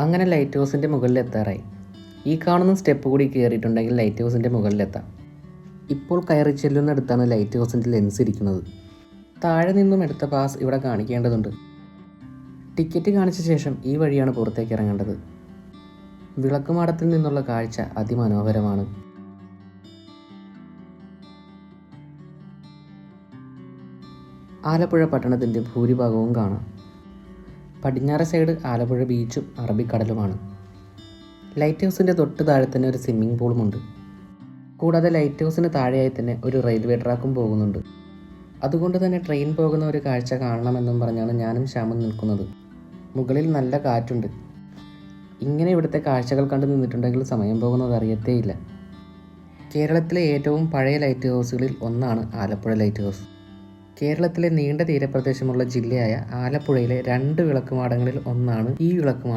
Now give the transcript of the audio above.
അങ്ങനെ ലൈറ്റ് ഹൗസിൻ്റെ മുകളിലെത്താറായി. ഈ കാണുന്ന സ്റ്റെപ്പ് കൂടി കയറിയിട്ടുണ്ടെങ്കിൽ ലൈറ്റ് ഹൗസിൻ്റെ മുകളിലെത്താം. ഇപ്പോൾ കയറി ചെല്ലുന്നിടത്താണ് ലൈറ്റ് ഹൗസിൻ്റെ ലെൻസ് ഇരിക്കുന്നത്. താഴെ നിന്നും എടുത്ത പാസ് ഇവിടെ കാണിക്കേണ്ടതുണ്ട്. ടിക്കറ്റ് കാണിച്ച ശേഷം ഈ വഴിയാണ് പുറത്തേക്ക് ഇറങ്ങേണ്ടത്. വിളക്കുമാടത്തിൽ നിന്നുള്ള കാഴ്ച അതിമനോഹരമാണ്. ആലപ്പുഴ പട്ടണത്തിൻ്റെ ഭൂരിഭാഗവും കാണാം. പടിഞ്ഞാറ് സൈഡ് ആലപ്പുഴ ബീച്ചും അറബിക്കടലുമാണ്. ലൈറ്റ് ഹൗസിൻ്റെ തൊട്ട് താഴെ തന്നെ ഒരു സ്വിമ്മിംഗ് പൂളുമുണ്ട്. കൂടാതെ ലൈറ്റ് ഹൗസിന് താഴെയായി തന്നെ ഒരു റെയിൽവേ ട്രാക്കും പോകുന്നുണ്ട്. അതുകൊണ്ട് തന്നെ ട്രെയിൻ പോകുന്ന ഒരു കാഴ്ച കാണണമെന്നും പറഞ്ഞാണ് ഞാനും ശ്യാമും നിൽക്കുന്നത്. മുകളിൽ നല്ല കാറ്റുണ്ട്. ഇങ്ങനെ ഇവിടുത്തെ കാഴ്ചകൾ കണ്ടു നിന്നിട്ടുണ്ടെങ്കിൽ സമയം പോകുന്നത് അറിയത്തേയില്ല. കേരളത്തിലെ ഏറ്റവും പഴയ ലൈറ്റ് ഹൗസുകളിൽ ഒന്നാണ് ആലപ്പുഴ ലൈറ്റ് ഹൗസ്. കേരളത്തിലെ നീണ്ട തീരപ്രദേശമുള്ള ജില്ലയായ ആലപ്പുഴയിലെ 2 വിളക്കുമാടങ്ങളിൽ ഒന്നാണ് ഈ വിളക്കുമാടം.